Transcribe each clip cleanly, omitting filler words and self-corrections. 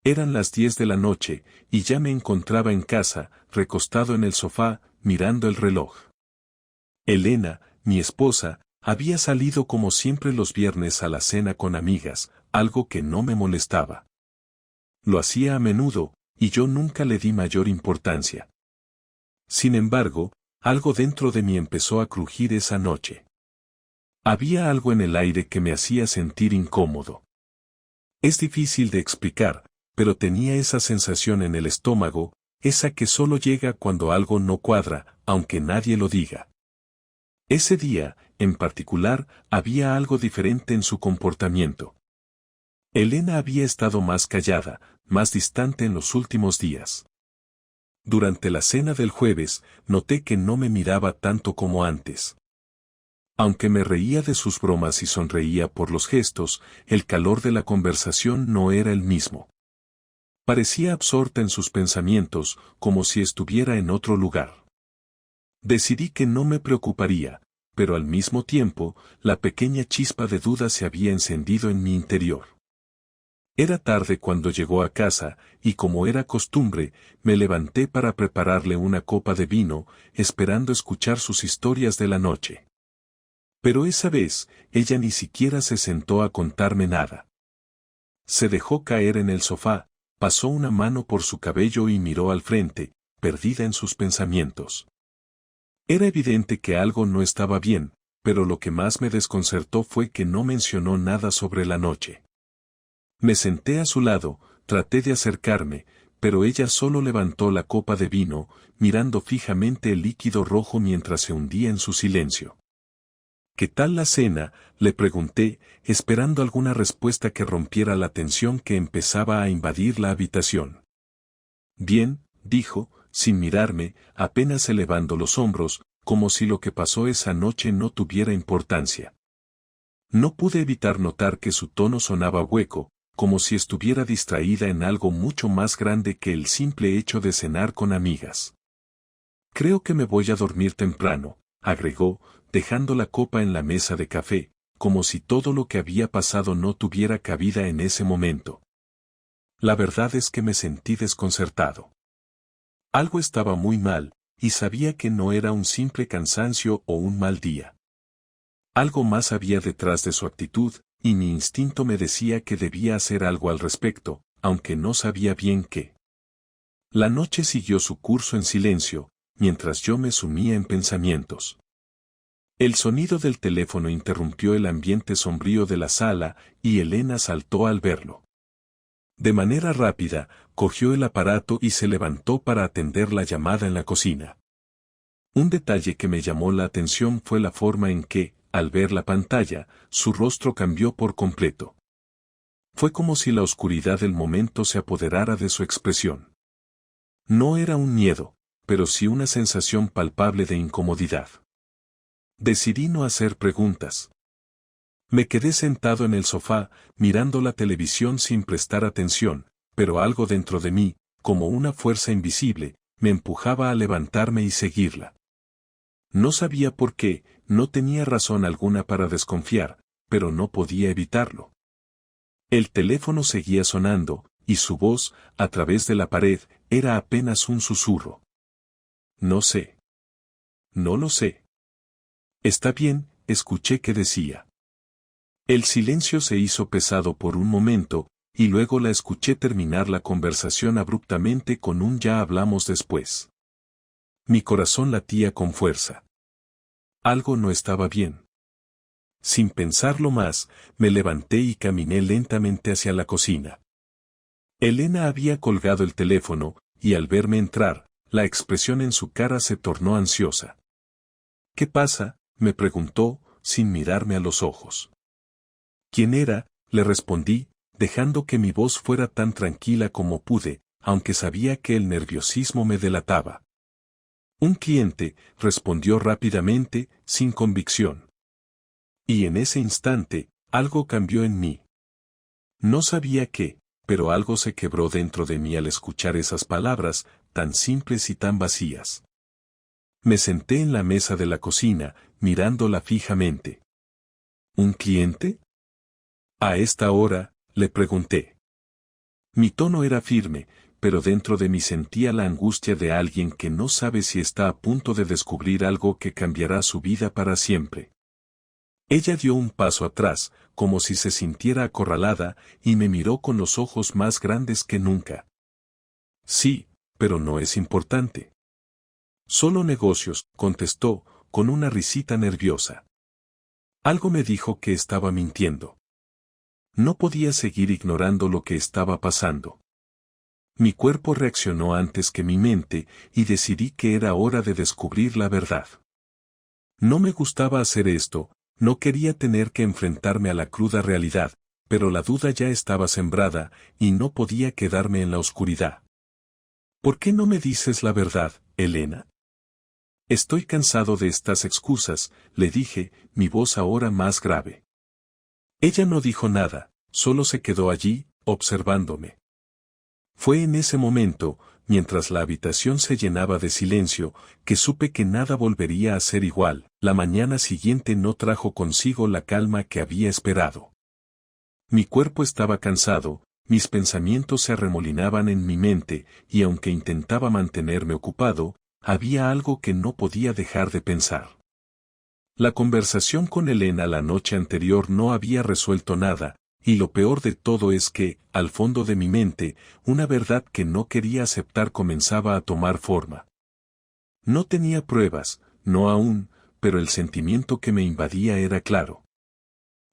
Eran las 10 de la noche, y ya me encontraba en casa, recostado en el sofá, mirando el reloj. Elena, mi esposa, había salido como siempre los viernes a la cena con amigas, algo que no me molestaba. Lo hacía a menudo, y yo nunca le di mayor importancia. Sin embargo, algo dentro de mí empezó a crujir esa noche. Había algo en el aire que me hacía sentir incómodo. Es difícil de explicar, pero tenía esa sensación en el estómago, esa que solo llega cuando algo no cuadra, aunque nadie lo diga. Ese día, en particular, había algo diferente en su comportamiento. Elena había estado más callada, más distante en los últimos días. Durante la cena del jueves, noté que no me miraba tanto como antes. Aunque me reía de sus bromas y sonreía por los gestos, el calor de la conversación no era el mismo. Parecía absorta en sus pensamientos, como si estuviera en otro lugar. Decidí que no me preocuparía, pero al mismo tiempo, la pequeña chispa de duda se había encendido en mi interior. Era tarde cuando llegó a casa, y como era costumbre, me levanté para prepararle una copa de vino, esperando escuchar sus historias de la noche. Pero esa vez, ella ni siquiera se sentó a contarme nada. Se dejó caer en el sofá, pasó una mano por su cabello y miró al frente, perdida en sus pensamientos. Era evidente que algo no estaba bien, pero lo que más me desconcertó fue que no mencionó nada sobre la noche. Me senté a su lado, traté de acercarme, pero ella solo levantó la copa de vino, mirando fijamente el líquido rojo mientras se hundía en su silencio. ¿Qué tal la cena?, le pregunté, esperando alguna respuesta que rompiera la tensión que empezaba a invadir la habitación. Bien, dijo, sin mirarme, apenas elevando los hombros, como si lo que pasó esa noche no tuviera importancia. No pude evitar notar que su tono sonaba hueco, como si estuviera distraída en algo mucho más grande que el simple hecho de cenar con amigas. Creo que me voy a dormir temprano, agregó, dejando la copa en la mesa de café, como si todo lo que había pasado no tuviera cabida en ese momento. La verdad es que me sentí desconcertado. Algo estaba muy mal, y sabía que no era un simple cansancio o un mal día. Algo más había detrás de su actitud, y mi instinto me decía que debía hacer algo al respecto, aunque no sabía bien qué. La noche siguió su curso en silencio, mientras yo me sumía en pensamientos. El sonido del teléfono interrumpió el ambiente sombrío de la sala, y Elena saltó al verlo. De manera rápida, cogió el aparato y se levantó para atender la llamada en la cocina. Un detalle que me llamó la atención fue la forma en que, al ver la pantalla, su rostro cambió por completo. Fue como si la oscuridad del momento se apoderara de su expresión. No era un miedo, pero sí una sensación palpable de incomodidad. Decidí no hacer preguntas. Me quedé sentado en el sofá, mirando la televisión sin prestar atención, pero algo dentro de mí, como una fuerza invisible, me empujaba a levantarme y seguirla. No sabía por qué, no tenía razón alguna para desconfiar, pero no podía evitarlo. El teléfono seguía sonando, y su voz, a través de la pared, era apenas un susurro. No sé. No lo sé. Está bien, escuché que decía. El silencio se hizo pesado por un momento, y luego la escuché terminar la conversación abruptamente con un ya hablamos después. Mi corazón latía con fuerza. Algo no estaba bien. Sin pensarlo más, me levanté y caminé lentamente hacia la cocina. Elena había colgado el teléfono, y al verme entrar, la expresión en su cara se tornó ansiosa. ¿Qué pasa?, me preguntó, sin mirarme a los ojos. ¿Quién era?, le respondí, dejando que mi voz fuera tan tranquila como pude, aunque sabía que el nerviosismo me delataba. Un cliente, respondió rápidamente, sin convicción. Y en ese instante, algo cambió en mí. No sabía qué, pero algo se quebró dentro de mí al escuchar esas palabras, tan simples y tan vacías. Me senté en la mesa de la cocina, mirándola fijamente. ¿Un cliente? A esta hora, le pregunté. Mi tono era firme, pero dentro de mí sentía la angustia de alguien que no sabe si está a punto de descubrir algo que cambiará su vida para siempre. Ella dio un paso atrás, como si se sintiera acorralada, y me miró con los ojos más grandes que nunca. Sí, pero no es importante. Solo negocios, contestó, con una risita nerviosa. Algo me dijo que estaba mintiendo. No podía seguir ignorando lo que estaba pasando. Mi cuerpo reaccionó antes que mi mente, y decidí que era hora de descubrir la verdad. No me gustaba hacer esto, no quería tener que enfrentarme a la cruda realidad, pero la duda ya estaba sembrada, y no podía quedarme en la oscuridad. ¿Por qué no me dices la verdad, Elena? Estoy cansado de estas excusas, le dije, mi voz ahora más grave. Ella no dijo nada, solo se quedó allí, observándome. Fue en ese momento, mientras la habitación se llenaba de silencio, que supe que nada volvería a ser igual. La mañana siguiente no trajo consigo la calma que había esperado. Mi cuerpo estaba cansado, mis pensamientos se arremolinaban en mi mente, y aunque intentaba mantenerme ocupado, había algo que no podía dejar de pensar. La conversación con Elena la noche anterior no había resuelto nada, y lo peor de todo es que, al fondo de mi mente, una verdad que no quería aceptar comenzaba a tomar forma. No tenía pruebas, no aún, pero el sentimiento que me invadía era claro.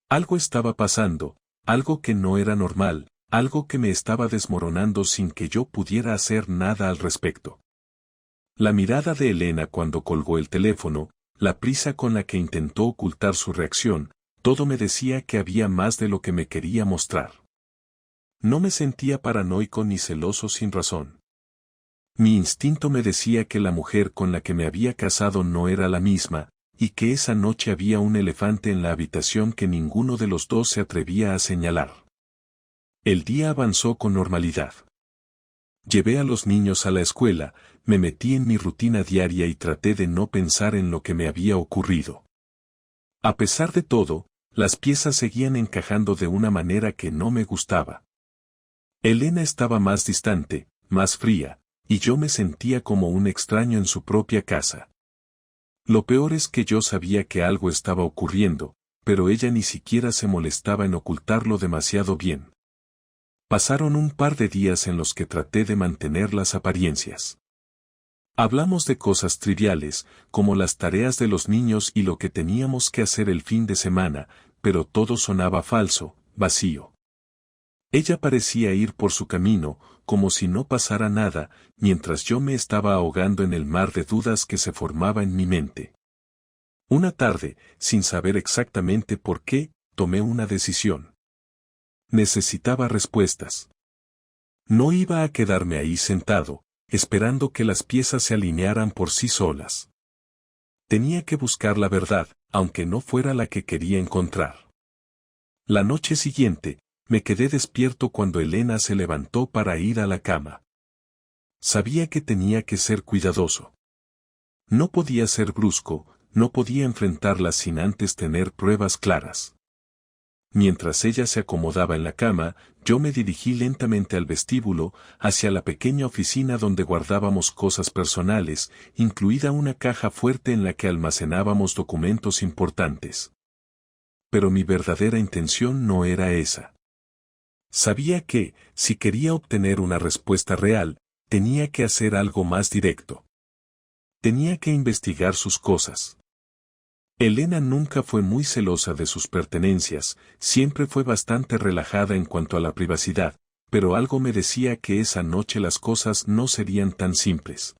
Algo estaba pasando, algo que no era normal, algo que me estaba desmoronando sin que yo pudiera hacer nada al respecto. La mirada de Elena cuando colgó el teléfono, la prisa con la que intentó ocultar su reacción, todo me decía que había más de lo que me quería mostrar. No me sentía paranoico ni celoso sin razón. Mi instinto me decía que la mujer con la que me había casado no era la misma, y que esa noche había un elefante en la habitación que ninguno de los dos se atrevía a señalar. El día avanzó con normalidad. Llevé a los niños a la escuela, me metí en mi rutina diaria y traté de no pensar en lo que me había ocurrido. A pesar de todo, las piezas seguían encajando de una manera que no me gustaba. Elena estaba más distante, más fría, y yo me sentía como un extraño en su propia casa. Lo peor es que yo sabía que algo estaba ocurriendo, pero ella ni siquiera se molestaba en ocultarlo demasiado bien. Pasaron un par de días en los que traté de mantener las apariencias. Hablamos de cosas triviales, como las tareas de los niños y lo que teníamos que hacer el fin de semana, pero todo sonaba falso, vacío. Ella parecía ir por su camino, como si no pasara nada, mientras yo me estaba ahogando en el mar de dudas que se formaba en mi mente. Una tarde, sin saber exactamente por qué, tomé una decisión. Necesitaba respuestas. No iba a quedarme ahí sentado, esperando que las piezas se alinearan por sí solas. Tenía que buscar la verdad, aunque no fuera la que quería encontrar. La noche siguiente, me quedé despierto cuando Elena se levantó para ir a la cama. Sabía que tenía que ser cuidadoso. No podía ser brusco, no podía enfrentarla sin antes tener pruebas claras. Mientras ella se acomodaba en la cama, yo me dirigí lentamente al vestíbulo, hacia la pequeña oficina donde guardábamos cosas personales, incluida una caja fuerte en la que almacenábamos documentos importantes. Pero mi verdadera intención no era esa. Sabía que, si quería obtener una respuesta real, tenía que hacer algo más directo. Tenía que investigar sus cosas. Elena nunca fue muy celosa de sus pertenencias, siempre fue bastante relajada en cuanto a la privacidad, pero algo me decía que esa noche las cosas no serían tan simples.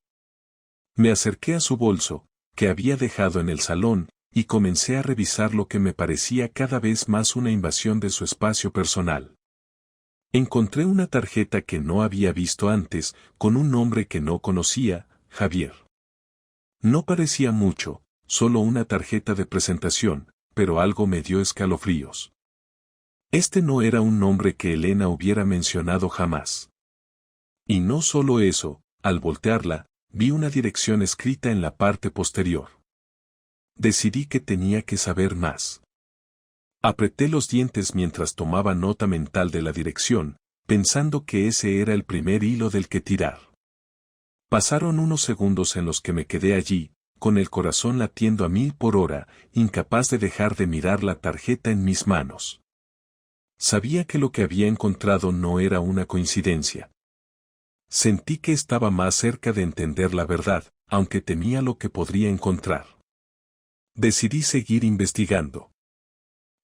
Me acerqué a su bolso, que había dejado en el salón, y comencé a revisar lo que me parecía cada vez más una invasión de su espacio personal. Encontré una tarjeta que no había visto antes, con un nombre que no conocía, Javier. No parecía mucho, solo una tarjeta de presentación, pero algo me dio escalofríos. Este no era un nombre que Elena hubiera mencionado jamás. Y no solo eso, al voltearla, vi una dirección escrita en la parte posterior. Decidí que tenía que saber más. Apreté los dientes mientras tomaba nota mental de la dirección, pensando que ese era el primer hilo del que tirar. Pasaron unos segundos en los que me quedé allí, con el corazón latiendo a 1000 por hora, incapaz de dejar de mirar la tarjeta en mis manos. Sabía que lo que había encontrado no era una coincidencia. Sentí que estaba más cerca de entender la verdad, aunque temía lo que podría encontrar. Decidí seguir investigando.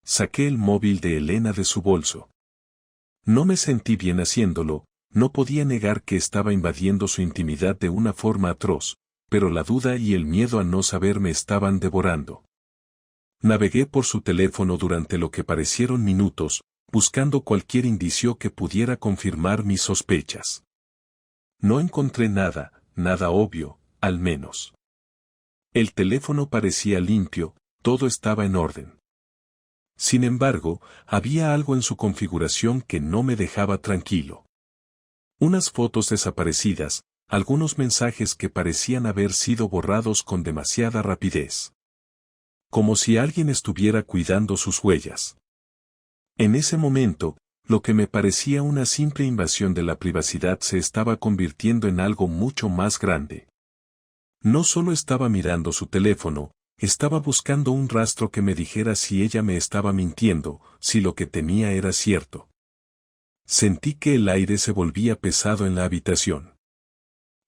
Saqué el móvil de Elena de su bolso. No me sentí bien haciéndolo, no podía negar que estaba invadiendo su intimidad de una forma atroz, pero la duda y el miedo a no saber me estaban devorando. Navegué por su teléfono durante lo que parecieron minutos, buscando cualquier indicio que pudiera confirmar mis sospechas. No encontré nada, nada obvio, al menos. El teléfono parecía limpio, todo estaba en orden. Sin embargo, había algo en su configuración que no me dejaba tranquilo. Unas fotos desaparecidas, algunos mensajes que parecían haber sido borrados con demasiada rapidez. Como si alguien estuviera cuidando sus huellas. En ese momento, lo que me parecía una simple invasión de la privacidad se estaba convirtiendo en algo mucho más grande. No solo estaba mirando su teléfono, estaba buscando un rastro que me dijera si ella me estaba mintiendo, si lo que temía era cierto. Sentí que el aire se volvía pesado en la habitación.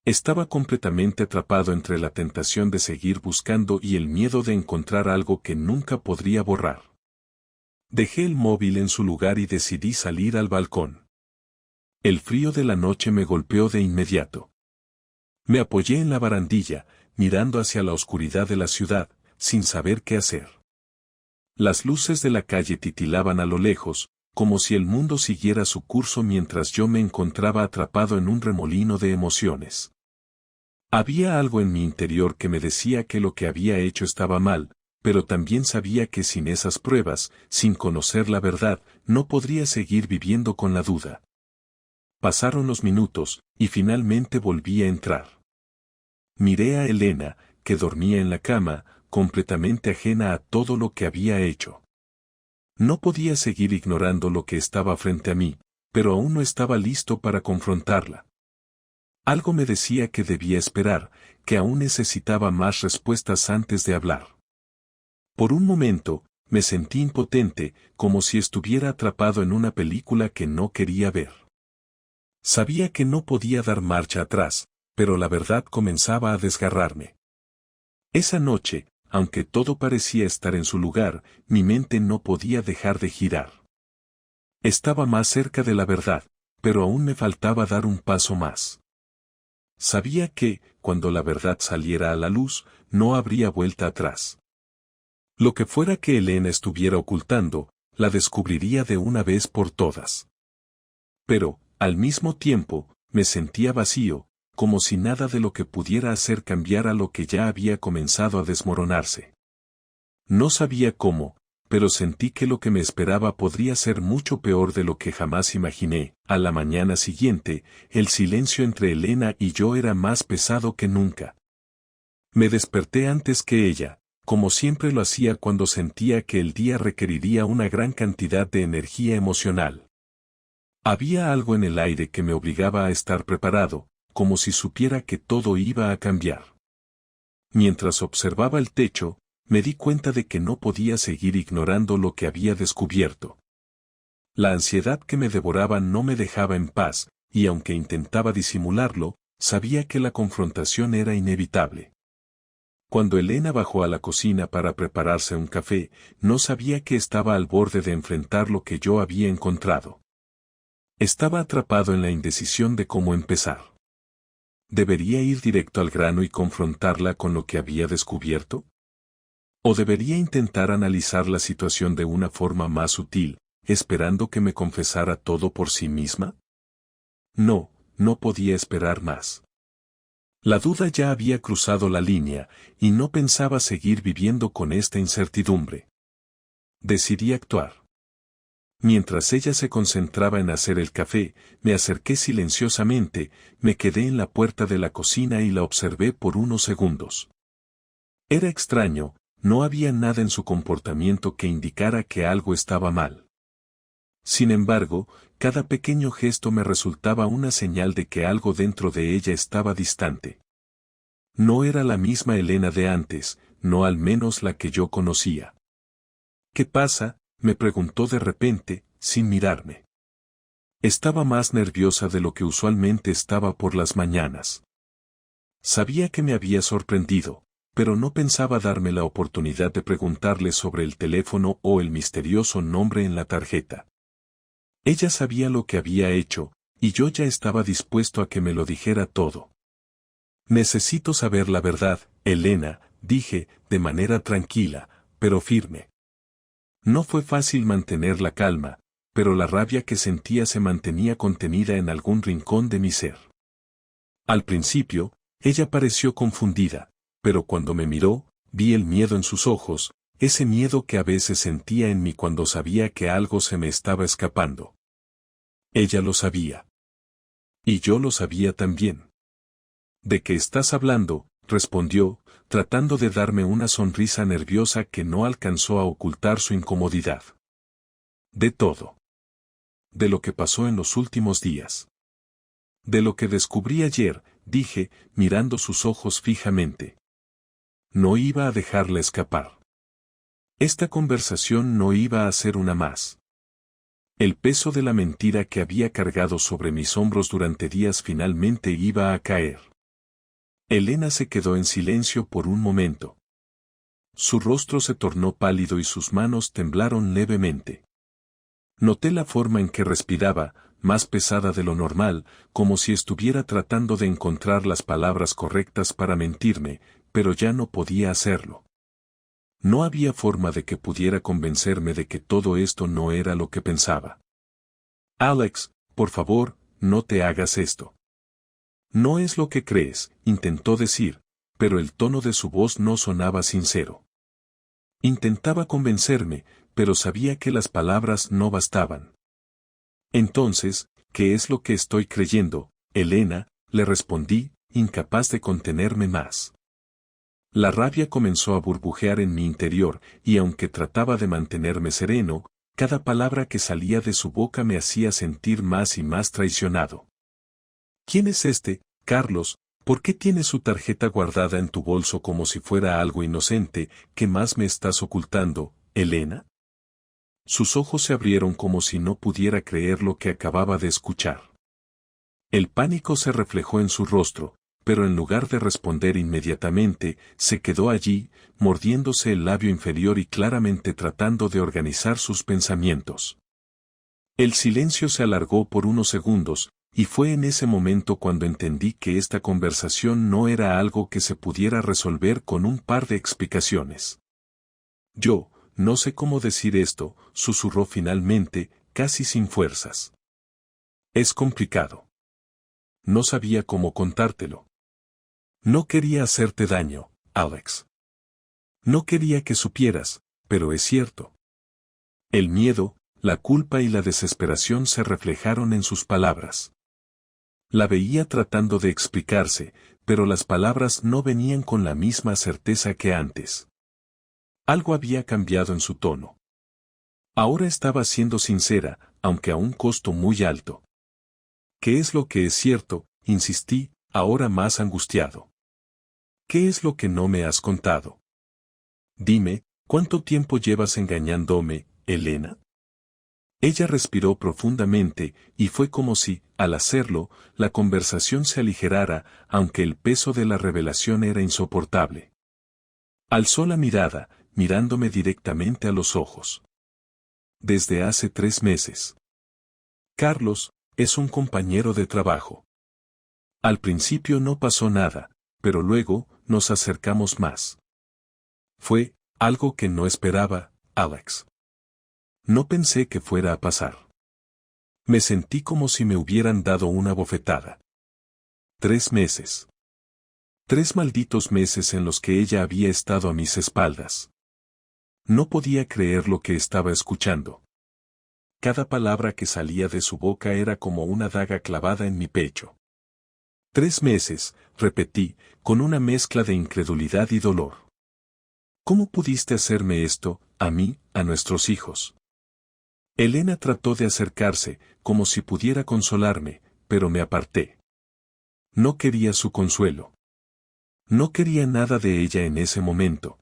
Estaba completamente atrapado entre la tentación de seguir buscando y el miedo de encontrar algo que nunca podría borrar. Dejé el móvil en su lugar y decidí salir al balcón. El frío de la noche me golpeó de inmediato. Me apoyé en la barandilla, mirando hacia la oscuridad de la ciudad, sin saber qué hacer. Las luces de la calle titilaban a lo lejos, como si el mundo siguiera su curso mientras yo me encontraba atrapado en un remolino de emociones. Había algo en mi interior que me decía que lo que había hecho estaba mal, pero también sabía que sin esas pruebas, sin conocer la verdad, no podría seguir viviendo con la duda. Pasaron los minutos, y finalmente volví a entrar. Miré a Elena, que dormía en la cama, completamente ajena a todo lo que había hecho. No podía seguir ignorando lo que estaba frente a mí, pero aún no estaba listo para confrontarla. Algo me decía que debía esperar, que aún necesitaba más respuestas antes de hablar. Por un momento, me sentí impotente, como si estuviera atrapado en una película que no quería ver. Sabía que no podía dar marcha atrás, pero la verdad comenzaba a desgarrarme. Esa noche, aunque todo parecía estar en su lugar, mi mente no podía dejar de girar. Estaba más cerca de la verdad, pero aún me faltaba dar un paso más. Sabía que, cuando la verdad saliera a la luz, no habría vuelta atrás. Lo que fuera que Elena estuviera ocultando, la descubriría de una vez por todas. Pero, al mismo tiempo, me sentía vacío, como si nada de lo que pudiera hacer cambiara lo que ya había comenzado a desmoronarse. No sabía cómo, pero sentí que lo que me esperaba podría ser mucho peor de lo que jamás imaginé. A la mañana siguiente, el silencio entre Elena y yo era más pesado que nunca. Me desperté antes que ella, como siempre lo hacía cuando sentía que el día requeriría una gran cantidad de energía emocional. Había algo en el aire que me obligaba a estar preparado, como si supiera que todo iba a cambiar. Mientras observaba el techo, me di cuenta de que no podía seguir ignorando lo que había descubierto. La ansiedad que me devoraba no me dejaba en paz, y aunque intentaba disimularlo, sabía que la confrontación era inevitable. Cuando Elena bajó a la cocina para prepararse un café, no sabía que estaba al borde de enfrentar lo que yo había encontrado. Estaba atrapado en la indecisión de cómo empezar. ¿Debería ir directo al grano y confrontarla con lo que había descubierto? ¿O debería intentar analizar la situación de una forma más sutil, esperando que me confesara todo por sí misma? No, no podía esperar más. La duda ya había cruzado la línea, y no pensaba seguir viviendo con esta incertidumbre. Decidí actuar. Mientras ella se concentraba en hacer el café, me acerqué silenciosamente, me quedé en la puerta de la cocina y la observé por unos segundos. Era extraño, no había nada en su comportamiento que indicara que algo estaba mal. Sin embargo, cada pequeño gesto me resultaba una señal de que algo dentro de ella estaba distante. No era la misma Elena de antes, no al menos la que yo conocía. ¿Qué pasa?, me preguntó de repente, sin mirarme. Estaba más nerviosa de lo que usualmente estaba por las mañanas. Sabía que me había sorprendido, pero no pensaba darme la oportunidad de preguntarle sobre el teléfono o el misterioso nombre en la tarjeta. Ella sabía lo que había hecho, y yo ya estaba dispuesto a que me lo dijera todo. Necesito saber la verdad, Elena, dije, de manera tranquila, pero firme. No fue fácil mantener la calma, pero la rabia que sentía se mantenía contenida en algún rincón de mi ser. Al principio, ella pareció confundida, pero cuando me miró, vi el miedo en sus ojos, ese miedo que a veces sentía en mí cuando sabía que algo se me estaba escapando. Ella lo sabía. Y yo lo sabía también. ¿De qué estás hablando?, respondió, tratando de darme una sonrisa nerviosa que no alcanzó a ocultar su incomodidad. De todo. De lo que pasó en los últimos días. De lo que descubrí ayer, dije, mirando sus ojos fijamente. No iba a dejarla escapar. Esta conversación no iba a ser una más. El peso de la mentira que había cargado sobre mis hombros durante días finalmente iba a caer. Elena se quedó en silencio por un momento. Su rostro se tornó pálido y sus manos temblaron levemente. Noté la forma en que respiraba, más pesada de lo normal, como si estuviera tratando de encontrar las palabras correctas para mentirme, pero ya no podía hacerlo. No había forma de que pudiera convencerme de que todo esto no era lo que pensaba. Alex, por favor, no te hagas esto. No es lo que crees, intentó decir, pero el tono de su voz no sonaba sincero. Intentaba convencerme, pero sabía que las palabras no bastaban. Entonces, ¿qué es lo que estoy creyendo, Elena?, le respondí, incapaz de contenerme más. La rabia comenzó a burbujear en mi interior, y aunque trataba de mantenerme sereno, cada palabra que salía de su boca me hacía sentir más y más traicionado. ¿Quién es este, Carlos? ¿Por qué tienes su tarjeta guardada en tu bolso como si fuera algo inocente? ¿Qué más me estás ocultando, Elena? Sus ojos se abrieron como si no pudiera creer lo que acababa de escuchar. El pánico se reflejó en su rostro, pero en lugar de responder inmediatamente, se quedó allí, mordiéndose el labio inferior y claramente tratando de organizar sus pensamientos. El silencio se alargó por unos segundos, y fue en ese momento cuando entendí que esta conversación no era algo que se pudiera resolver con un par de explicaciones. Yo, no sé cómo decir esto, susurró finalmente, casi sin fuerzas. Es complicado. No sabía cómo contártelo. No quería hacerte daño, Alex. No quería que supieras, pero es cierto. El miedo, la culpa y la desesperación se reflejaron en sus palabras. La veía tratando de explicarse, pero las palabras no venían con la misma certeza que antes. Algo había cambiado en su tono. Ahora estaba siendo sincera, aunque a un costo muy alto. ¿Qué es lo que es cierto?, insistí, ahora más angustiado. ¿Qué es lo que no me has contado? Dime, ¿cuánto tiempo llevas engañándome, Elena? Ella respiró profundamente, y fue como si, al hacerlo, la conversación se aligerara, aunque el peso de la revelación era insoportable. Alzó la mirada, mirándome directamente a los ojos. Desde hace 3 meses. Carlos, es un compañero de trabajo. Al principio no pasó nada, pero luego, nos acercamos más. Fue algo que no esperaba, Alex. No pensé que fuera a pasar. Me sentí como si me hubieran dado una bofetada. 3 meses. 3 malditos meses en los que ella había estado a mis espaldas. No podía creer lo que estaba escuchando. Cada palabra que salía de su boca era como una daga clavada en mi pecho. 3 meses, repetí, con una mezcla de incredulidad y dolor. ¿Cómo pudiste hacerme esto, a mí, a nuestros hijos? Elena trató de acercarse, como si pudiera consolarme, pero me aparté. No quería su consuelo. No quería nada de ella en ese momento.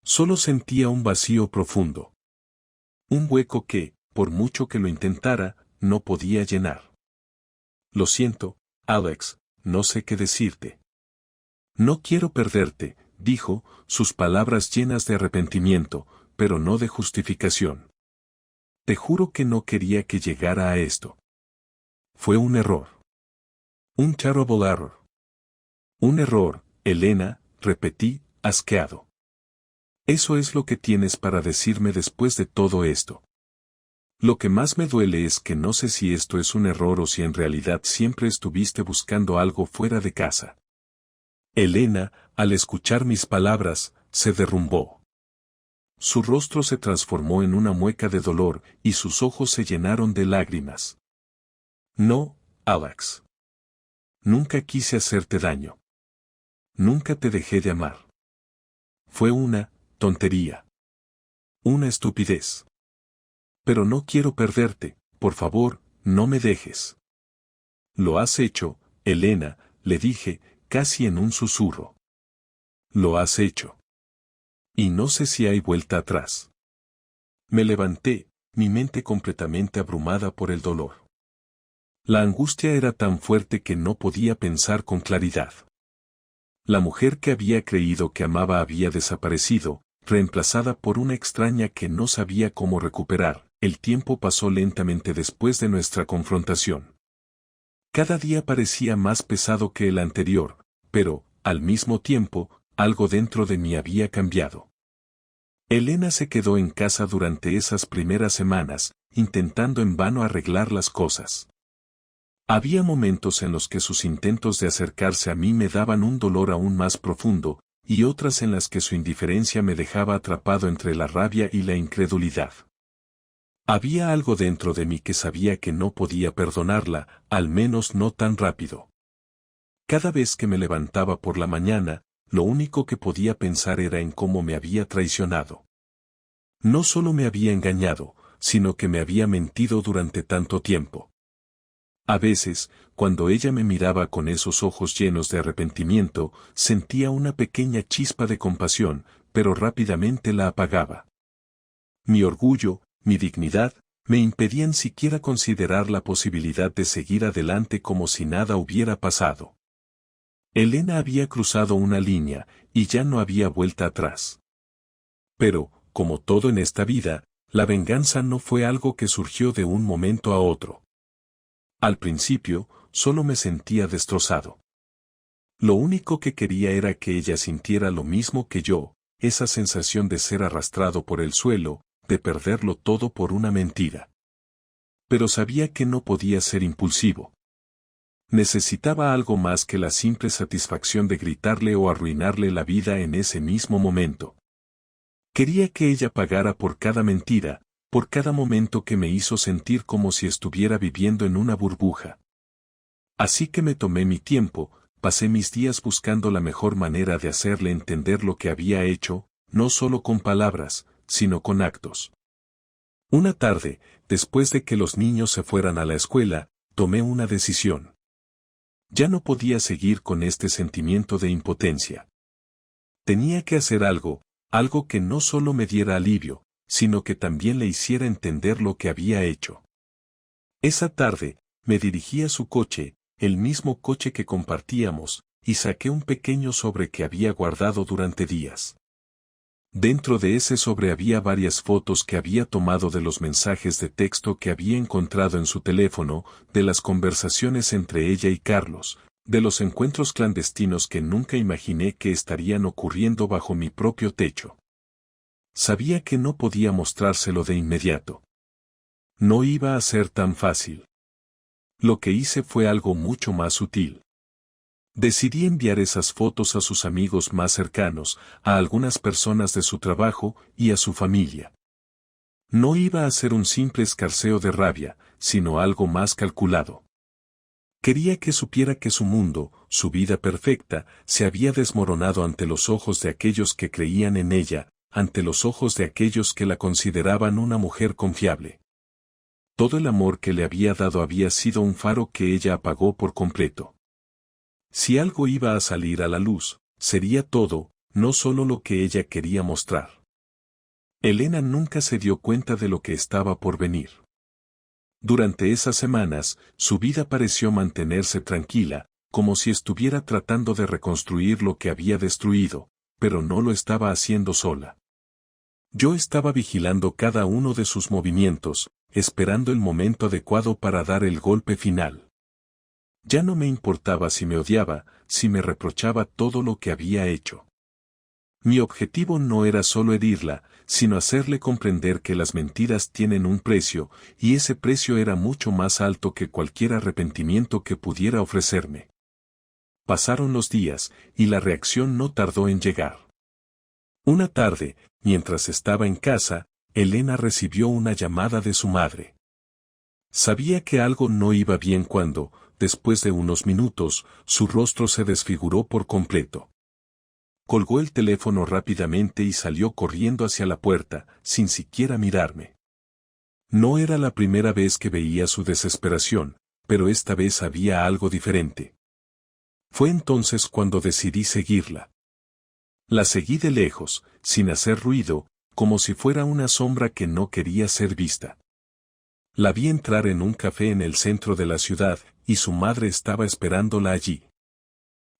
Solo sentía un vacío profundo. Un hueco que, por mucho que lo intentara, no podía llenar. Lo siento, Alex, no sé qué decirte. No quiero perderte, dijo, sus palabras llenas de arrepentimiento, pero no de justificación. Te juro que no quería que llegara a esto. Fue un error. Un terrible error. Un error, Elena, repetí, asqueado. Eso es lo que tienes para decirme después de todo esto. Lo que más me duele es que no sé si esto es un error o si en realidad siempre estuviste buscando algo fuera de casa. Elena, al escuchar mis palabras, se derrumbó. Su rostro se transformó en una mueca de dolor y sus ojos se llenaron de lágrimas. No, Alex. Nunca quise hacerte daño. Nunca te dejé de amar. Fue una tontería. Una estupidez. Pero no quiero perderte, por favor, no me dejes. Lo has hecho, Elena, le dije, casi en un susurro. Lo has hecho. Y no sé si hay vuelta atrás. Me levanté, mi mente completamente abrumada por el dolor. La angustia era tan fuerte que no podía pensar con claridad. La mujer que había creído que amaba había desaparecido, reemplazada por una extraña que no sabía cómo recuperar. El tiempo pasó lentamente después de nuestra confrontación. Cada día parecía más pesado que el anterior, pero, al mismo tiempo, algo dentro de mí había cambiado. Elena se quedó en casa durante esas primeras semanas, intentando en vano arreglar las cosas. Había momentos en los que sus intentos de acercarse a mí me daban un dolor aún más profundo, y otras en las que su indiferencia me dejaba atrapado entre la rabia y la incredulidad. Había algo dentro de mí que sabía que no podía perdonarla, al menos no tan rápido. Cada vez que me levantaba por la mañana, lo único que podía pensar era en cómo me había traicionado. No solo me había engañado, sino que me había mentido durante tanto tiempo. A veces, cuando ella me miraba con esos ojos llenos de arrepentimiento, sentía una pequeña chispa de compasión, pero rápidamente la apagaba. Mi orgullo, mi dignidad, me impedían siquiera considerar la posibilidad de seguir adelante como si nada hubiera pasado. Elena había cruzado una línea, y ya no había vuelta atrás. Pero, como todo en esta vida, la venganza no fue algo que surgió de un momento a otro. Al principio, solo me sentía destrozado. Lo único que quería era que ella sintiera lo mismo que yo, esa sensación de ser arrastrado por el suelo, de perderlo todo por una mentira. Pero sabía que no podía ser impulsivo. Necesitaba algo más que la simple satisfacción de gritarle o arruinarle la vida en ese mismo momento. Quería que ella pagara por cada mentira, por cada momento que me hizo sentir como si estuviera viviendo en una burbuja. Así que me tomé mi tiempo, pasé mis días buscando la mejor manera de hacerle entender lo que había hecho, no solo con palabras, sino con actos. Una tarde, después de que los niños se fueran a la escuela, tomé una decisión. Ya no podía seguir con este sentimiento de impotencia. Tenía que hacer algo, algo que no solo me diera alivio, sino que también le hiciera entender lo que había hecho. Esa tarde, me dirigí a su coche, el mismo coche que compartíamos, y saqué un pequeño sobre que había guardado durante días. Dentro de ese sobre había varias fotos que había tomado de los mensajes de texto que había encontrado en su teléfono, de las conversaciones entre ella y Carlos, de los encuentros clandestinos que nunca imaginé que estarían ocurriendo bajo mi propio techo. Sabía que no podía mostrárselo de inmediato. No iba a ser tan fácil. Lo que hice fue algo mucho más sutil. Decidí enviar esas fotos a sus amigos más cercanos, a algunas personas de su trabajo y a su familia. No iba a ser un simple escarceo de rabia, sino algo más calculado. Quería que supiera que su mundo, su vida perfecta, se había desmoronado ante los ojos de aquellos que creían en ella, ante los ojos de aquellos que la consideraban una mujer confiable. Todo el amor que le había dado había sido un faro que ella apagó por completo. Si algo iba a salir a la luz, sería todo, no solo lo que ella quería mostrar. Elena nunca se dio cuenta de lo que estaba por venir. Durante esas semanas, su vida pareció mantenerse tranquila, como si estuviera tratando de reconstruir lo que había destruido, pero no lo estaba haciendo sola. Yo estaba vigilando cada uno de sus movimientos, esperando el momento adecuado para dar el golpe final. Ya no me importaba si me odiaba, si me reprochaba todo lo que había hecho. Mi objetivo no era solo herirla, sino hacerle comprender que las mentiras tienen un precio, y ese precio era mucho más alto que cualquier arrepentimiento que pudiera ofrecerme. Pasaron los días, y la reacción no tardó en llegar. Una tarde, mientras estaba en casa, Elena recibió una llamada de su madre. Sabía que algo no iba bien cuando, después de unos minutos, su rostro se desfiguró por completo. Colgó el teléfono rápidamente y salió corriendo hacia la puerta, sin siquiera mirarme. No era la primera vez que veía su desesperación, pero esta vez había algo diferente. Fue entonces cuando decidí seguirla. La seguí de lejos, sin hacer ruido, como si fuera una sombra que no quería ser vista. La vi entrar en un café en el centro de la ciudad, y su madre estaba esperándola allí.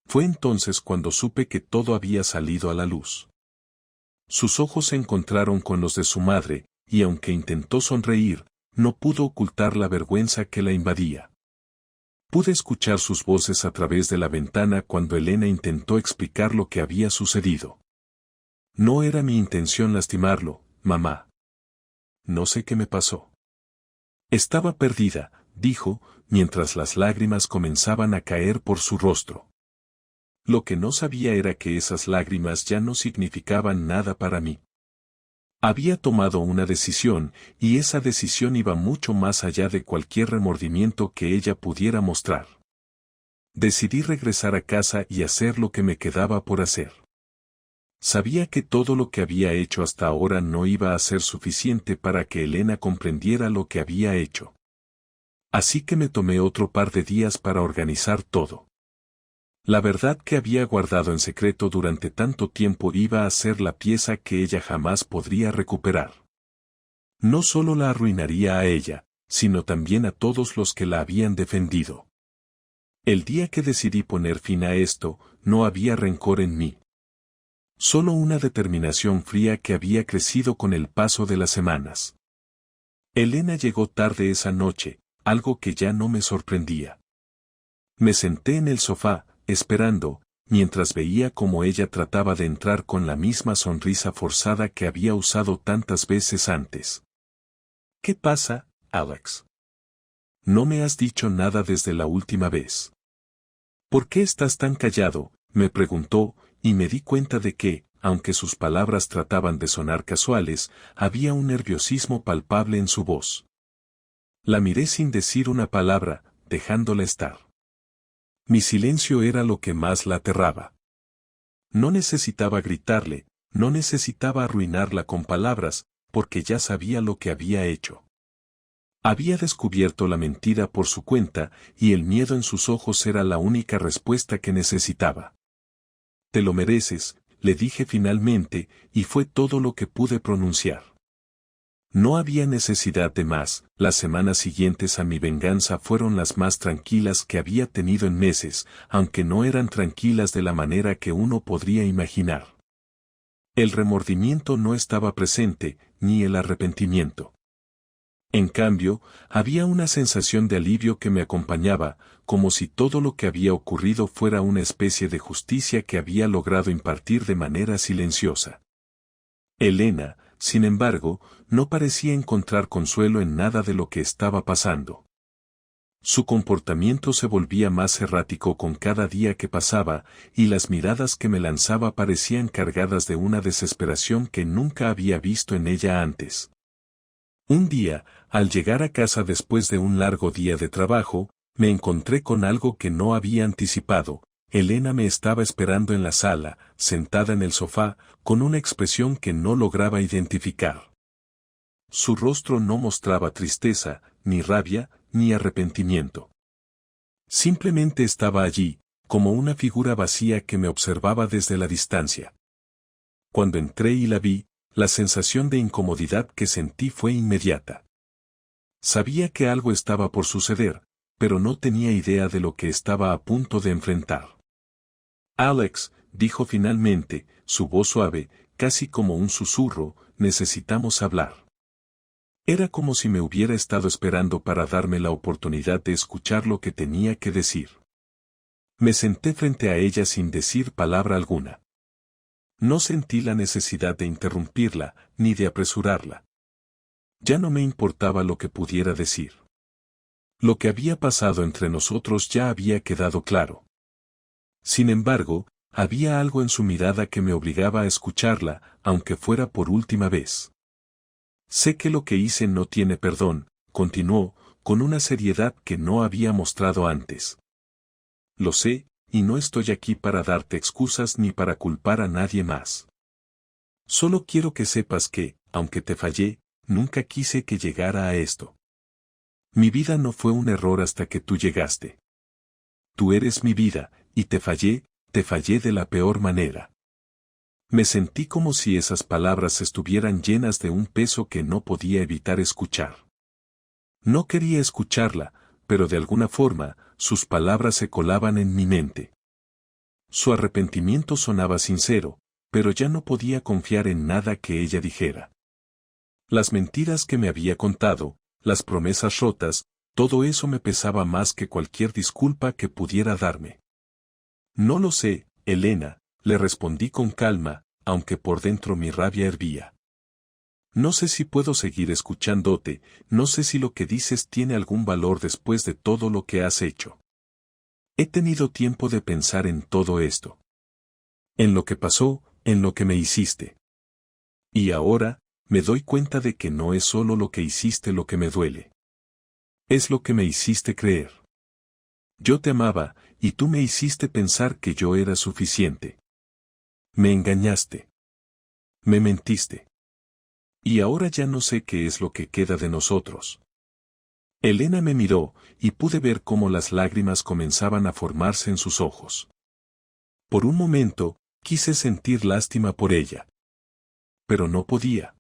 Fue entonces cuando supe que todo había salido a la luz. Sus ojos se encontraron con los de su madre, y aunque intentó sonreír, no pudo ocultar la vergüenza que la invadía. Pude escuchar sus voces a través de la ventana cuando Elena intentó explicar lo que había sucedido. No era mi intención lastimarlo, mamá. No sé qué me pasó. Estaba perdida, dijo, mientras las lágrimas comenzaban a caer por su rostro. Lo que no sabía era que esas lágrimas ya no significaban nada para mí. Había tomado una decisión, y esa decisión iba mucho más allá de cualquier remordimiento que ella pudiera mostrar. Decidí regresar a casa y hacer lo que me quedaba por hacer. Sabía que todo lo que había hecho hasta ahora no iba a ser suficiente para que Elena comprendiera lo que había hecho. Así que me tomé otro par de días para organizar todo. La verdad que había guardado en secreto durante tanto tiempo iba a ser la pieza que ella jamás podría recuperar. No solo la arruinaría a ella, sino también a todos los que la habían defendido. El día que decidí poner fin a esto, no había rencor en mí. Solo una determinación fría que había crecido con el paso de las semanas. Elena llegó tarde esa noche, algo que ya no me sorprendía. Me senté en el sofá, esperando, mientras veía cómo ella trataba de entrar con la misma sonrisa forzada que había usado tantas veces antes. ¿Qué pasa, Alex? No me has dicho nada desde la última vez. ¿Por qué estás tan callado?, me preguntó, y me di cuenta de que, aunque sus palabras trataban de sonar casuales, había un nerviosismo palpable en su voz. La miré sin decir una palabra, dejándola estar. Mi silencio era lo que más la aterraba. No necesitaba gritarle, no necesitaba arruinarla con palabras, porque ya sabía lo que había hecho. Había descubierto la mentira por su cuenta, y el miedo en sus ojos era la única respuesta que necesitaba. Te lo mereces, le dije finalmente, y fue todo lo que pude pronunciar. No había necesidad de más. Las semanas siguientes a mi venganza fueron las más tranquilas que había tenido en meses, aunque no eran tranquilas de la manera que uno podría imaginar. El remordimiento no estaba presente, ni el arrepentimiento. En cambio, había una sensación de alivio que me acompañaba, como si todo lo que había ocurrido fuera una especie de justicia que había logrado impartir de manera silenciosa. Elena, sin embargo, no parecía encontrar consuelo en nada de lo que estaba pasando. Su comportamiento se volvía más errático con cada día que pasaba, y las miradas que me lanzaba parecían cargadas de una desesperación que nunca había visto en ella antes. Un día, al llegar a casa después de un largo día de trabajo, me encontré con algo que no había anticipado. Elena me estaba esperando en la sala, sentada en el sofá, con una expresión que no lograba identificar. Su rostro no mostraba tristeza, ni rabia, ni arrepentimiento. Simplemente estaba allí, como una figura vacía que me observaba desde la distancia. Cuando entré y la vi, la sensación de incomodidad que sentí fue inmediata. Sabía que algo estaba por suceder, pero no tenía idea de lo que estaba a punto de enfrentar. Alex, dijo finalmente, su voz suave, casi como un susurro, necesitamos hablar. Era como si me hubiera estado esperando para darme la oportunidad de escuchar lo que tenía que decir. Me senté frente a ella sin decir palabra alguna. No sentí la necesidad de interrumpirla, ni de apresurarla. Ya no me importaba lo que pudiera decir. Lo que había pasado entre nosotros ya había quedado claro. Sin embargo, había algo en su mirada que me obligaba a escucharla, aunque fuera por última vez. Sé que lo que hice no tiene perdón, continuó, con una seriedad que no había mostrado antes. Lo sé, y no estoy aquí para darte excusas ni para culpar a nadie más. Solo quiero que sepas que, aunque te fallé, nunca quise que llegara a esto. Mi vida no fue un error hasta que tú llegaste. Tú eres mi vida, y te fallé de la peor manera. Me sentí como si esas palabras estuvieran llenas de un peso que no podía evitar escuchar. No quería escucharla, pero de alguna forma, sus palabras se colaban en mi mente. Su arrepentimiento sonaba sincero, pero ya no podía confiar en nada que ella dijera. Las mentiras que me había contado, las promesas rotas, todo eso me pesaba más que cualquier disculpa que pudiera darme. No lo sé, Elena, le respondí con calma, aunque por dentro mi rabia hervía. No sé si puedo seguir escuchándote, no sé si lo que dices tiene algún valor después de todo lo que has hecho. He tenido tiempo de pensar en todo esto. En lo que pasó, en lo que me hiciste. Y ahora, me doy cuenta de que no es solo lo que hiciste lo que me duele. Es lo que me hiciste creer. Yo te amaba, y tú me hiciste pensar que yo era suficiente. Me engañaste. Me mentiste. Y ahora ya no sé qué es lo que queda de nosotros. Elena me miró, y pude ver cómo las lágrimas comenzaban a formarse en sus ojos. Por un momento, quise sentir lástima por ella. Pero no podía.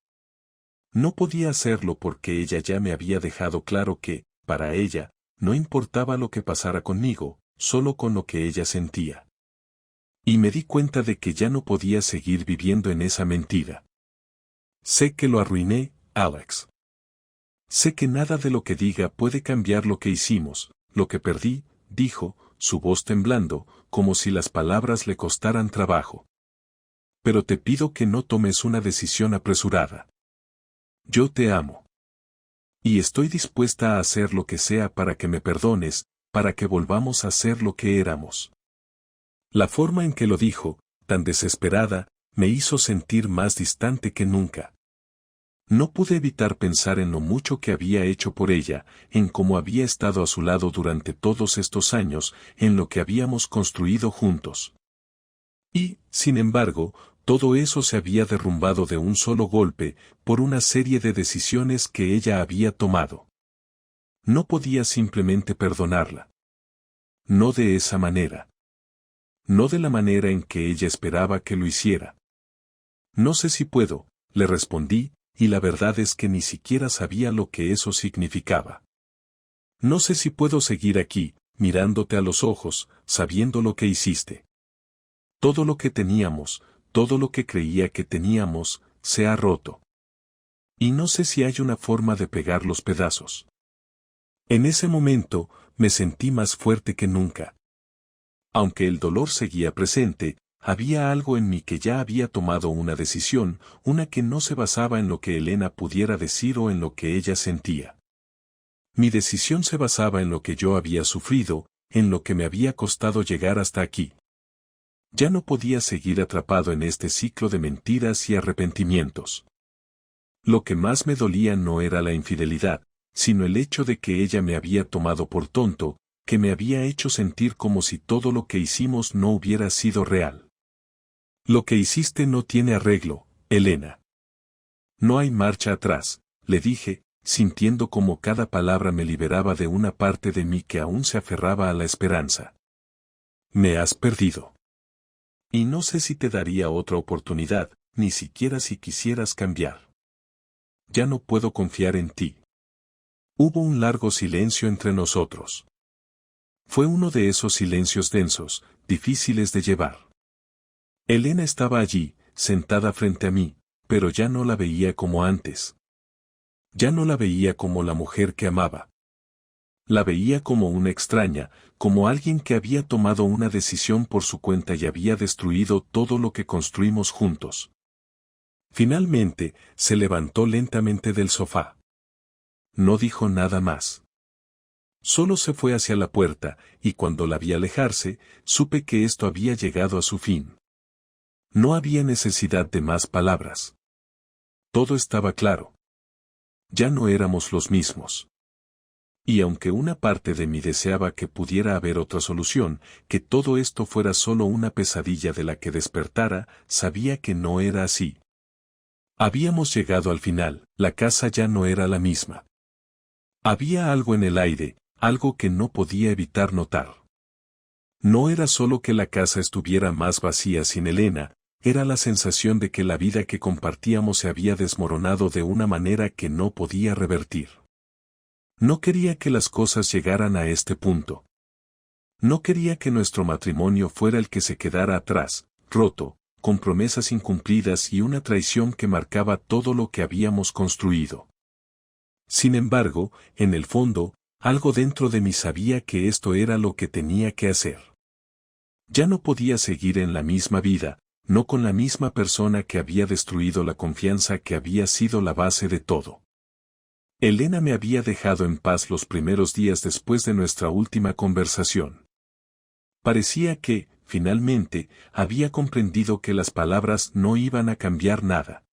No podía hacerlo porque ella ya me había dejado claro que, para ella, no importaba lo que pasara conmigo, solo con lo que ella sentía. Y me di cuenta de que ya no podía seguir viviendo en esa mentira. Sé que lo arruiné, Alex. Sé que nada de lo que diga puede cambiar lo que hicimos, lo que perdí, dijo, su voz temblando, como si las palabras le costaran trabajo. Pero te pido que no tomes una decisión apresurada. Yo te amo. Y estoy dispuesta a hacer lo que sea para que me perdones, para que volvamos a ser lo que éramos. La forma en que lo dijo, tan desesperada, me hizo sentir más distante que nunca. No pude evitar pensar en lo mucho que había hecho por ella, en cómo había estado a su lado durante todos estos años, en lo que habíamos construido juntos. Y, sin embargo, todo eso se había derrumbado de un solo golpe, por una serie de decisiones que ella había tomado. No podía simplemente perdonarla. No de esa manera. No de la manera en que ella esperaba que lo hiciera. No sé si puedo, le respondí, y la verdad es que ni siquiera sabía lo que eso significaba. No sé si puedo seguir aquí, mirándote a los ojos, sabiendo lo que hiciste. Todo lo que teníamos, todo lo que creía que teníamos, se ha roto. Y no sé si hay una forma de pegar los pedazos. En ese momento, me sentí más fuerte que nunca. Aunque el dolor seguía presente, había algo en mí que ya había tomado una decisión, una que no se basaba en lo que Elena pudiera decir o en lo que ella sentía. Mi decisión se basaba en lo que yo había sufrido, en lo que me había costado llegar hasta aquí. Ya no podía seguir atrapado en este ciclo de mentiras y arrepentimientos. Lo que más me dolía no era la infidelidad, sino el hecho de que ella me había tomado por tonto, que me había hecho sentir como si todo lo que hicimos no hubiera sido real. Lo que hiciste no tiene arreglo, Elena. No hay marcha atrás, le dije, sintiendo como cada palabra me liberaba de una parte de mí que aún se aferraba a la esperanza. Me has perdido. Y no sé si te daría otra oportunidad, ni siquiera si quisieras cambiar. Ya no puedo confiar en ti. Hubo un largo silencio entre nosotros. Fue uno de esos silencios densos, difíciles de llevar. Elena estaba allí, sentada frente a mí, pero ya no la veía como antes. Ya no la veía como la mujer que amaba. La veía como una extraña, como alguien que había tomado una decisión por su cuenta y había destruido todo lo que construimos juntos. Finalmente, se levantó lentamente del sofá. No dijo nada más. Solo se fue hacia la puerta, y cuando la vi alejarse, supe que esto había llegado a su fin. No había necesidad de más palabras. Todo estaba claro. Ya no éramos los mismos. Y aunque una parte de mí deseaba que pudiera haber otra solución, que todo esto fuera solo una pesadilla de la que despertara, sabía que no era así. Habíamos llegado al final, la casa ya no era la misma. Había algo en el aire, algo que no podía evitar notar. No era solo que la casa estuviera más vacía sin Elena, era la sensación de que la vida que compartíamos se había desmoronado de una manera que no podía revertir. No quería que las cosas llegaran a este punto. No quería que nuestro matrimonio fuera el que se quedara atrás, roto, con promesas incumplidas y una traición que marcaba todo lo que habíamos construido. Sin embargo, en el fondo, algo dentro de mí sabía que esto era lo que tenía que hacer. Ya no podía seguir en la misma vida, no con la misma persona que había destruido la confianza que había sido la base de todo. Elena me había dejado en paz los primeros días después de nuestra última conversación. Parecía que, finalmente, había comprendido que las palabras no iban a cambiar nada.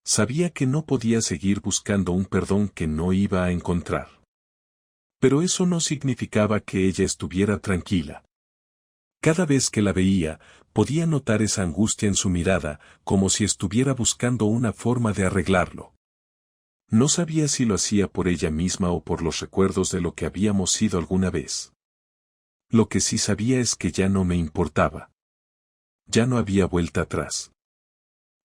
Sabía que no podía seguir buscando un perdón que no iba a encontrar. Pero eso no significaba que ella estuviera tranquila. Cada vez que la veía, podía notar esa angustia en su mirada, como si estuviera buscando una forma de arreglarlo. No sabía si lo hacía por ella misma o por los recuerdos de lo que habíamos sido alguna vez. Lo que sí sabía es que ya no me importaba. Ya no había vuelta atrás.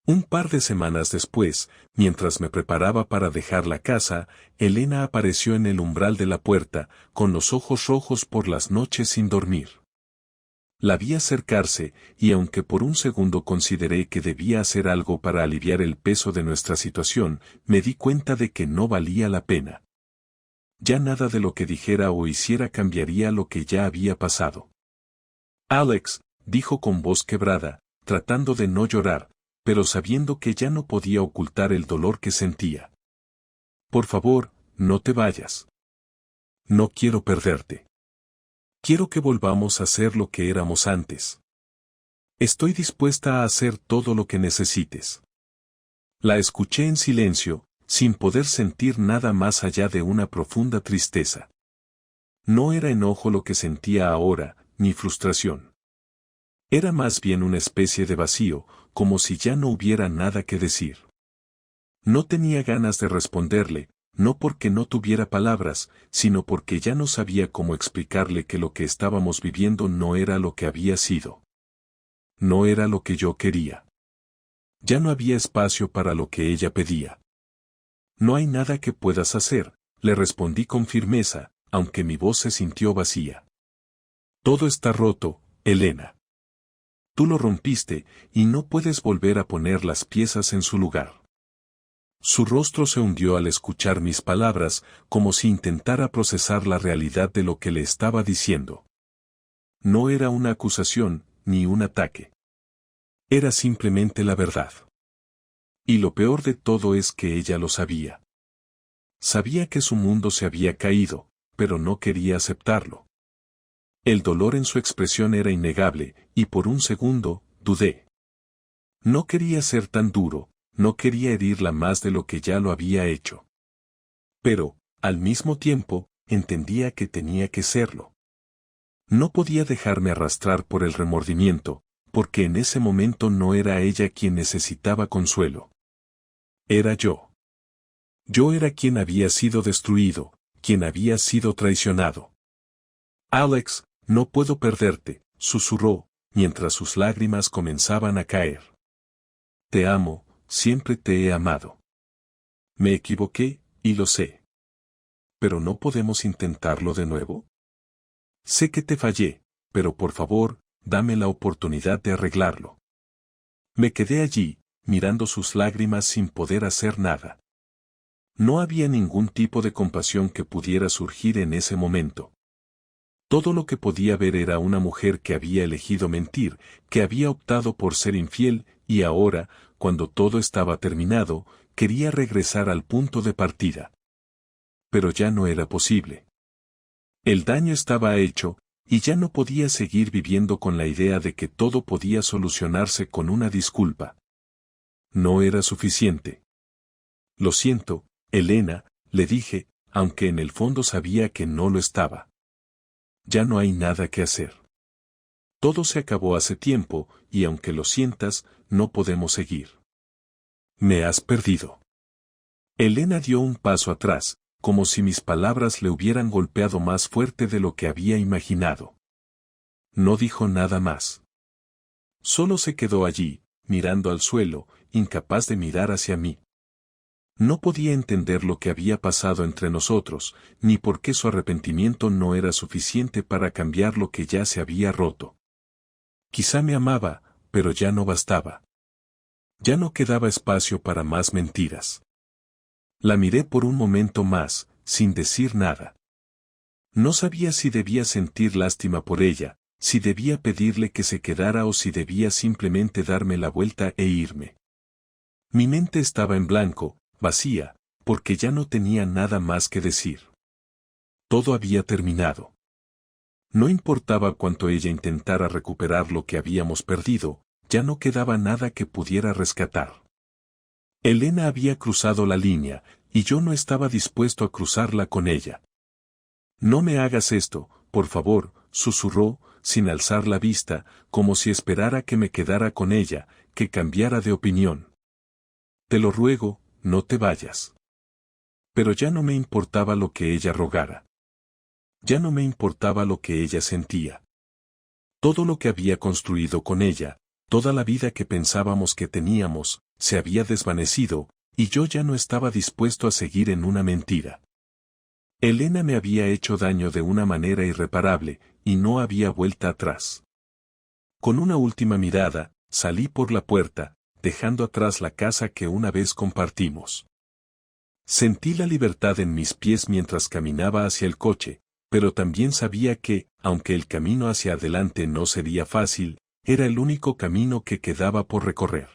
Un par de semanas después, mientras me preparaba para dejar la casa, Elena apareció en el umbral de la puerta, con los ojos rojos por las noches sin dormir. La vi acercarse, y aunque por un segundo consideré que debía hacer algo para aliviar el peso de nuestra situación, me di cuenta de que no valía la pena. Ya nada de lo que dijera o hiciera cambiaría lo que ya había pasado. Alex, dijo con voz quebrada, tratando de no llorar, pero sabiendo que ya no podía ocultar el dolor que sentía. Por favor, no te vayas. No quiero perderte. Quiero que volvamos a ser lo que éramos antes. Estoy dispuesta a hacer todo lo que necesites. La escuché en silencio, sin poder sentir nada más allá de una profunda tristeza. No era enojo lo que sentía ahora, ni frustración. Era más bien una especie de vacío, como si ya no hubiera nada que decir. No tenía ganas de responderle, no porque no tuviera palabras, sino porque ya no sabía cómo explicarle que lo que estábamos viviendo no era lo que había sido. No era lo que yo quería. Ya no había espacio para lo que ella pedía. No hay nada que puedas hacer, le respondí con firmeza, aunque mi voz se sintió vacía. Todo está roto, Elena. Tú lo rompiste, y no puedes volver a poner las piezas en su lugar. Su rostro se hundió al escuchar mis palabras, como si intentara procesar la realidad de lo que le estaba diciendo. No era una acusación, ni un ataque. Era simplemente la verdad. Y lo peor de todo es que ella lo sabía. Sabía que su mundo se había caído, pero no quería aceptarlo. El dolor en su expresión era innegable, y por un segundo, dudé. No quería ser tan duro, no quería herirla más de lo que ya lo había hecho. Pero, al mismo tiempo, entendía que tenía que serlo. No podía dejarme arrastrar por el remordimiento, porque en ese momento no era ella quien necesitaba consuelo. Era yo. Yo era quien había sido destruido, quien había sido traicionado. Alex, no puedo perderte, susurró, mientras sus lágrimas comenzaban a caer. Te amo, siempre te he amado. Me equivoqué, y lo sé. ¿Pero no podemos intentarlo de nuevo? Sé que te fallé, pero por favor, dame la oportunidad de arreglarlo. Me quedé allí, mirando sus lágrimas sin poder hacer nada. No había ningún tipo de compasión que pudiera surgir en ese momento. Todo lo que podía ver era una mujer que había elegido mentir, que había optado por ser infiel, y ahora, cuando todo estaba terminado, quería regresar al punto de partida. Pero ya no era posible. El daño estaba hecho, y ya no podía seguir viviendo con la idea de que todo podía solucionarse con una disculpa. No era suficiente. Lo siento, Elena, le dije, aunque en el fondo sabía que no lo estaba. Ya no hay nada que hacer. Todo se acabó hace tiempo, y aunque lo sientas, no podemos seguir. Me has perdido. Elena dio un paso atrás, como si mis palabras le hubieran golpeado más fuerte de lo que había imaginado. No dijo nada más. Solo se quedó allí, mirando al suelo, incapaz de mirar hacia mí. No podía entender lo que había pasado entre nosotros, ni por qué su arrepentimiento no era suficiente para cambiar lo que ya se había roto. Quizá me amaba, pero ya no bastaba. Ya no quedaba espacio para más mentiras. La miré por un momento más, sin decir nada. No sabía si debía sentir lástima por ella, si debía pedirle que se quedara o si debía simplemente darme la vuelta e irme. Mi mente estaba en blanco, vacía, porque ya no tenía nada más que decir. Todo había terminado. No importaba cuánto ella intentara recuperar lo que habíamos perdido, ya no quedaba nada que pudiera rescatar. Elena había cruzado la línea, y yo no estaba dispuesto a cruzarla con ella. No me hagas esto, por favor, susurró, sin alzar la vista, como si esperara que me quedara con ella, que cambiara de opinión. Te lo ruego, no te vayas. Pero ya no me importaba lo que ella rogara. Ya no me importaba lo que ella sentía. Todo lo que había construido con ella, toda la vida que pensábamos que teníamos, se había desvanecido, y yo ya no estaba dispuesto a seguir en una mentira. Elena me había hecho daño de una manera irreparable, y no había vuelta atrás. Con una última mirada, salí por la puerta, dejando atrás la casa que una vez compartimos. Sentí la libertad en mis pies mientras caminaba hacia el coche, pero también sabía que, aunque el camino hacia adelante no sería fácil, era el único camino que quedaba por recorrer.